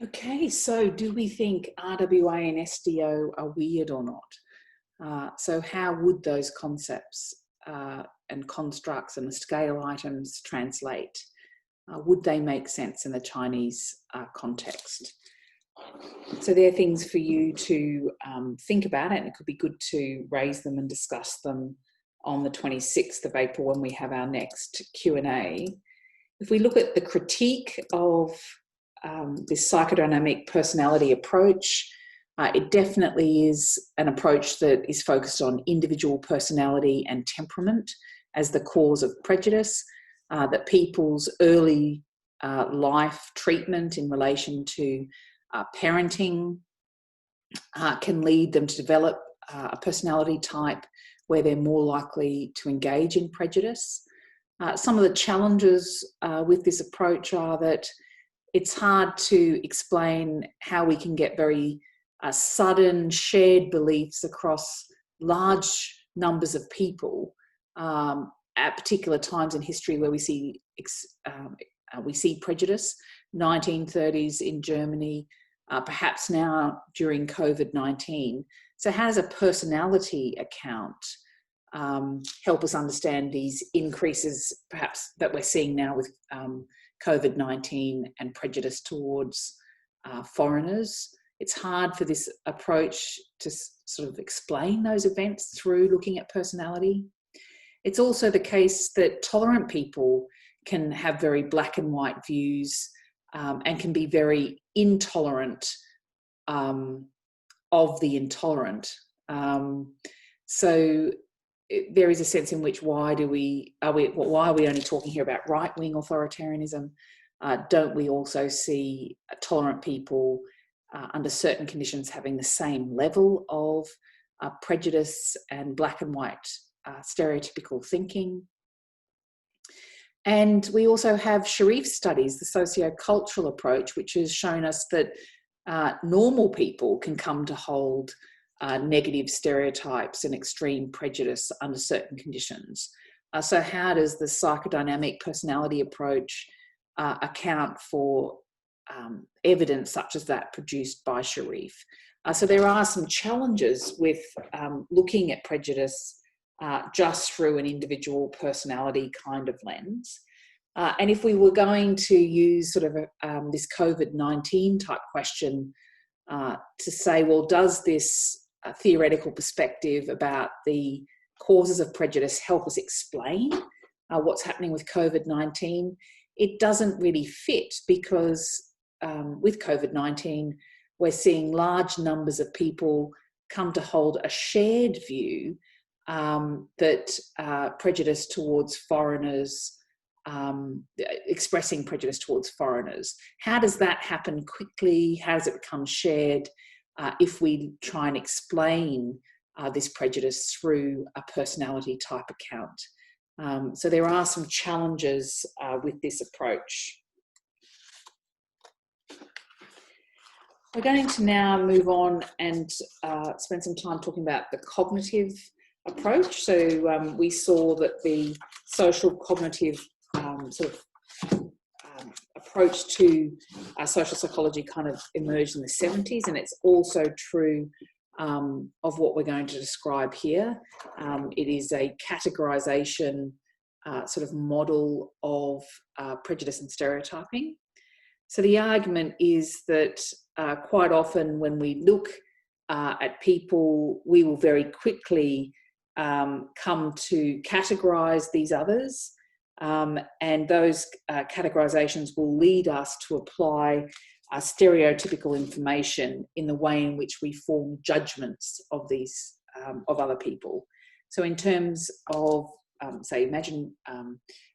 Okay, so do we think RWA and SDO are weird or not? So how would those concepts and constructs and the scale items translate? Would they make sense in the Chinese context? So they're things for you to think about, and it could be good to raise them and discuss them on the 26th of April when we have our next Q&A. If we look at the critique of this psychodynamic personality approach, it definitely is an approach that is focused on individual personality and temperament as the cause of prejudice, that people's early life treatment in relation to parenting can lead them to develop a personality type where they're more likely to engage in prejudice. Some of the challenges with this approach are that it's hard to explain how we can get very sudden shared beliefs across large numbers of people at particular times in history where we see prejudice. 1930s in Germany, perhaps now during COVID-19. So how does a personality account help us understand these increases perhaps that we're seeing now with COVID-19 and prejudice towards foreigners? It's hard for this approach to sort of explain those events through looking at personality. It's also the case that tolerant people can have very black and white views and can be very intolerant of the intolerant. So there is a sense in which why are we only talking here about right-wing authoritarianism? Don't we also see tolerant people under certain conditions having the same level of prejudice and black and white stereotypical thinking? And we also have Sharif studies, the socio-cultural approach, which has shown us that normal people can come to hold negative stereotypes and extreme prejudice under certain conditions. So how does the psychodynamic personality approach account for evidence such as that produced by Sharif? So there are some challenges with looking at prejudice just through an individual personality kind of lens. And if we were going to use sort of this COVID-19 type question to say, well, does this theoretical perspective about the causes of prejudice help us explain what's happening with COVID-19? It doesn't really fit because with COVID-19, we're seeing large numbers of people come to hold a shared view that prejudice towards foreigners, expressing prejudice towards foreigners. How does that happen quickly? How does it become shared if we try and explain this prejudice through a personality type account? So there are some challenges with this approach. We're going to now move on and spend some time talking about the cognitive approach. So we saw that the social cognitive approach to social psychology kind of emerged in the 70s, and it's also true of what we're going to describe here. It is a categorization sort of model of prejudice and stereotyping. So the argument is that quite often when we look at people, we will very quickly come to categorize these others, and those categorizations will lead us to apply stereotypical information in the way in which we form judgments of these of other people. So in terms of say, imagine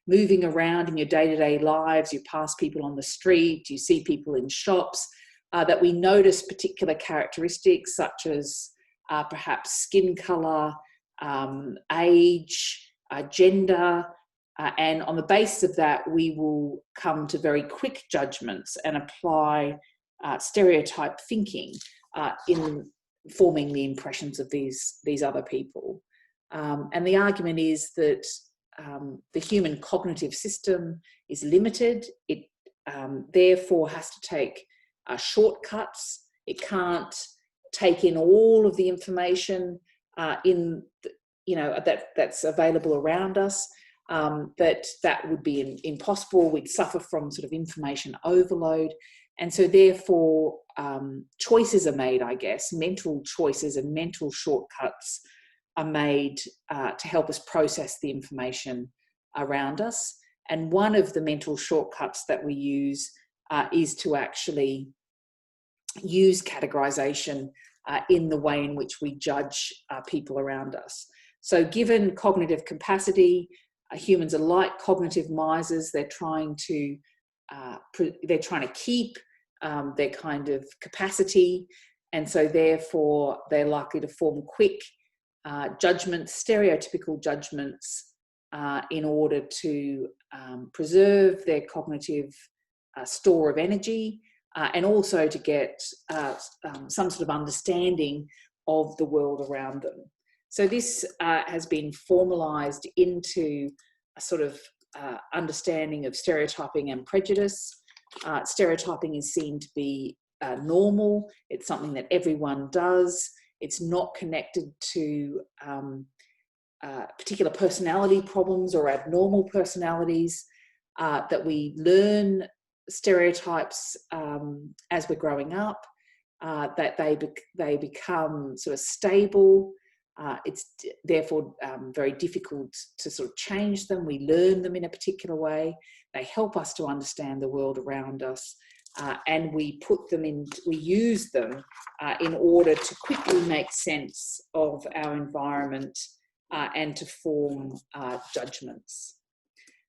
moving around in your day-to-day lives, you pass people on the street, you see people in shops, that we notice particular characteristics such as perhaps skin color, age, gender, and on the basis of that, we will come to very quick judgments and apply stereotype thinking in forming the impressions of these other people. And the argument is that the human cognitive system is limited. It therefore has to take shortcuts. It can't take in all of the information that's available around us. That would be impossible. We'd suffer from sort of information overload. And so therefore, choices are made, I guess, mental choices and mental shortcuts are made to help us process the information around us. And one of the mental shortcuts that we use is to actually use categorization in the way in which we judge people around us. So given cognitive capacity, humans are like cognitive misers. They're trying to keep their kind of capacity, and so therefore they're likely to form quick judgments, stereotypical judgments, in order to preserve their cognitive store of energy, and also to get some sort of understanding of the world around them. So this has been formalized into a sort of understanding of stereotyping and prejudice. Stereotyping is seen to be normal. It's something that everyone does. It's not connected to particular personality problems or abnormal personalities, that we learn stereotypes as we're growing up, that they become sort of stable. It's therefore very difficult to sort of change them. We learn them in a particular way. They help us to understand the world around us, and we use them in order to quickly make sense of our environment and to form judgments.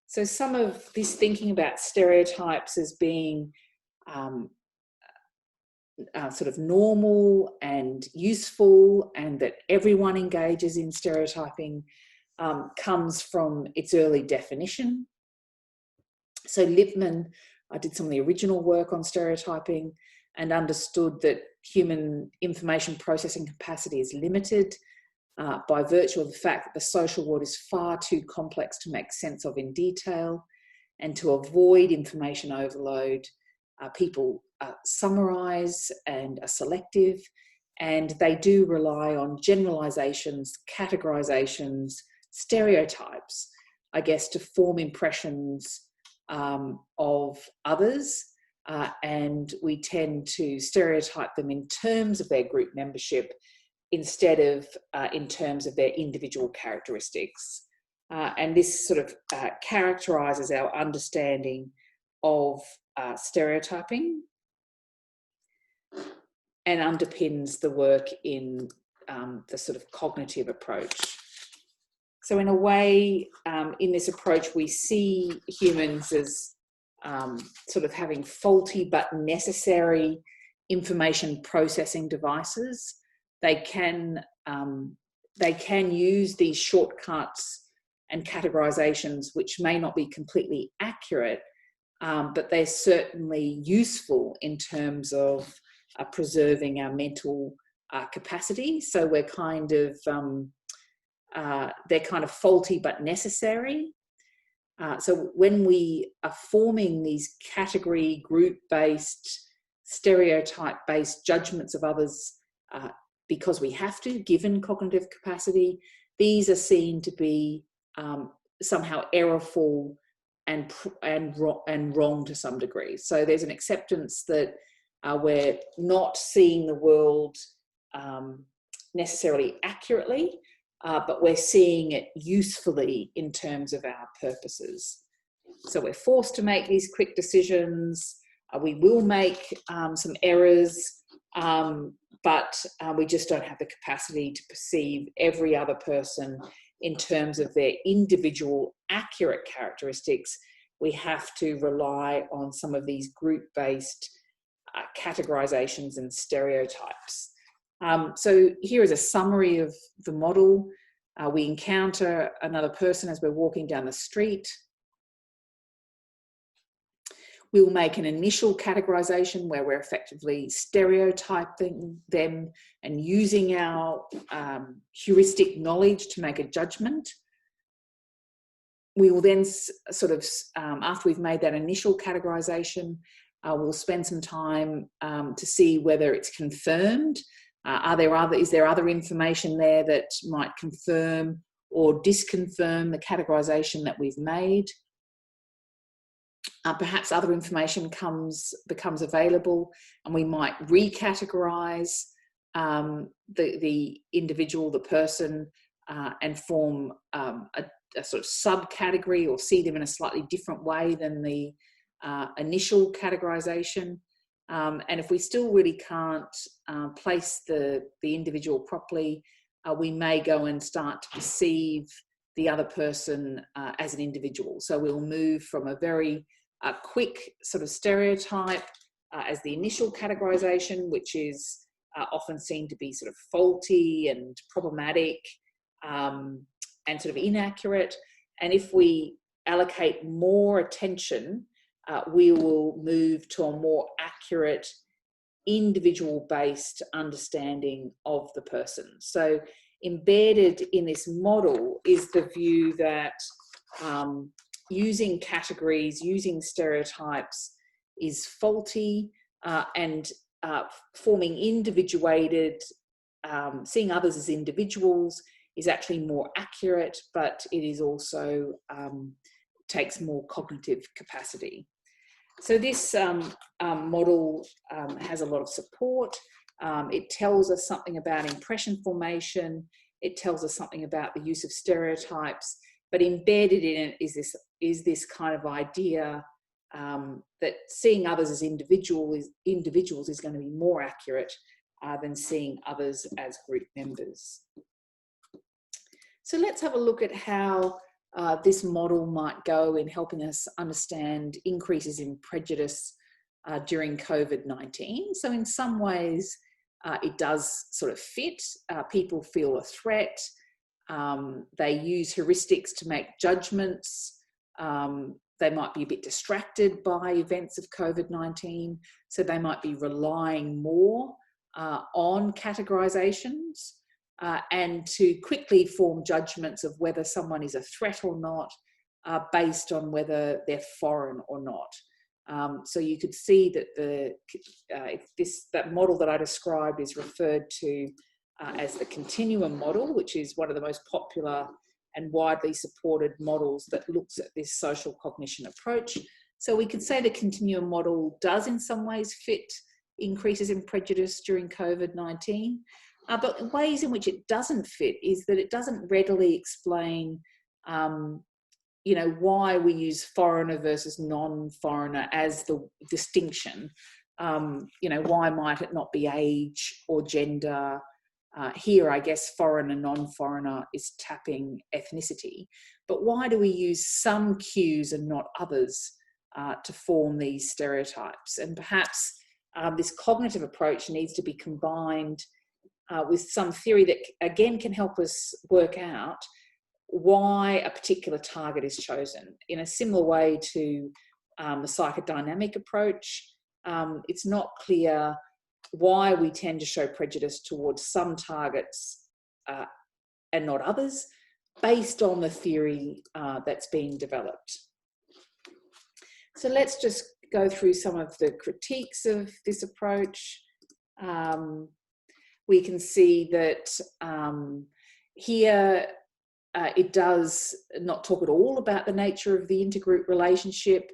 So some of this thinking about stereotypes as being sort of normal and useful, and that everyone engages in stereotyping, comes from its early definition. So Lippmann did some of the original work on stereotyping and understood that human information processing capacity is limited by virtue of the fact that the social world is far too complex to make sense of in detail, and to avoid information overload, people summarize and are selective, and they do rely on generalizations, categorizations, stereotypes, I guess, to form impressions of others, and we tend to stereotype them in terms of their group membership instead of in terms of their individual characteristics. And this sort of characterizes our understanding of stereotyping and underpins the work in the sort of cognitive approach. So in a way, in this approach, we see humans as sort of having faulty but necessary information processing devices. They can use these shortcuts and categorizations, which may not be completely accurate, but they're certainly useful in terms of preserving our mental capacity. So we're kind of they're kind of faulty but necessary. So when we are forming these category, group-based, stereotype-based judgments of others because we have to, given cognitive capacity, these are seen to be somehow errorful and wrong to some degree. So there's an acceptance that we're not seeing the world necessarily accurately, but we're seeing it usefully in terms of our purposes. So we're forced to make these quick decisions. We will make some errors, but we just don't have the capacity to perceive every other person in terms of their individual accurate characteristics. We have to rely on some of these group-based categorizations and stereotypes. So here is a summary of the model. We encounter another person as we're walking down the street. We'll make an initial categorization where we're effectively stereotyping them and using our heuristic knowledge to make a judgment. We will then sort of, after we've made that initial categorization, We'll spend some time to see whether it's confirmed. Is there other information there that might confirm or disconfirm the categorization that we've made? Perhaps other information becomes available, and we might recategorize the individual, the person, and form a sort of subcategory, or see them in a slightly different way than the initial categorization. And if we still really can't place the individual properly, we may go and start to perceive the other person as an individual. So we'll move from a very quick sort of stereotype as the initial categorization, which is often seen to be sort of faulty and problematic and sort of inaccurate. And if we allocate more attention, we will move to a more accurate, individual-based understanding of the person. So embedded in this model is the view that using categories, using stereotypes is faulty, and forming individuated, seeing others as individuals is actually more accurate, but it is also takes more cognitive capacity. So this model has a lot of support. It tells us something about impression formation. It tells us something about the use of stereotypes, but embedded in it is this kind of idea that seeing others as individuals is going to be more accurate than seeing others as group members. So let's have a look at how this model might go in helping us understand increases in prejudice during COVID-19. So in some ways, it does sort of fit. People feel a threat. They use heuristics to make judgments. They might be a bit distracted by events of COVID-19, so they might be relying more on categorizations and to quickly form judgments of whether someone is a threat or not, based on whether they're foreign or not. So you could see that that model that I described is referred to as the continuum model, which is one of the most popular and widely supported models that looks at this social cognition approach. So we could say the continuum model does in some ways fit increases in prejudice during COVID-19, but ways in which it doesn't fit is that it doesn't readily explain why we use foreigner versus non-foreigner as the distinction. Why might it not be age or gender? Here, I guess foreigner, non-foreigner is tapping ethnicity. But why do we use some cues and not others to form these stereotypes? And perhaps this cognitive approach needs to be combined with some theory that, again, can help us work out why a particular target is chosen. In a similar way to the psychodynamic approach, it's not clear why we tend to show prejudice towards some targets and not others, based on the theory that's being developed. So let's just go through some of the critiques of this approach. We can see that here it does not talk at all about the nature of the intergroup relationship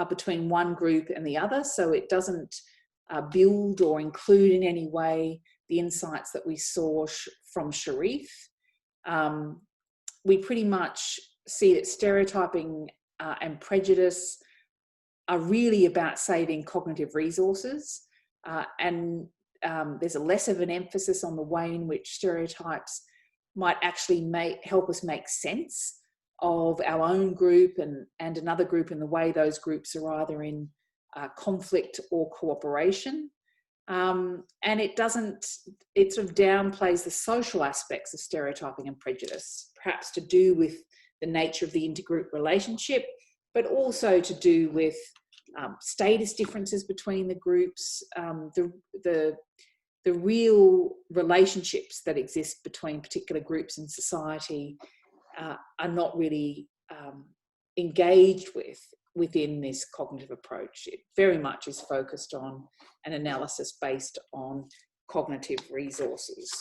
between one group and the other. So it doesn't build or include in any way the insights that we saw from Sherif. We pretty much see that stereotyping and prejudice are really about saving cognitive resources, and there's a less of an emphasis on the way in which stereotypes might actually help us make sense of our own group and another group, in the way those groups are either in conflict or cooperation. And it sort of downplays the social aspects of stereotyping and prejudice, perhaps to do with the nature of the intergroup relationship, but also to do with status differences between the groups, the real relationships that exist between particular groups in society are not really engaged with within this cognitive approach. It very much is focused on an analysis based on cognitive resources.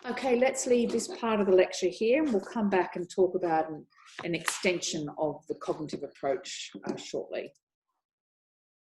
Okay, let's leave this part of the lecture here, and we'll come back and talk about an extension of the cognitive approach shortly.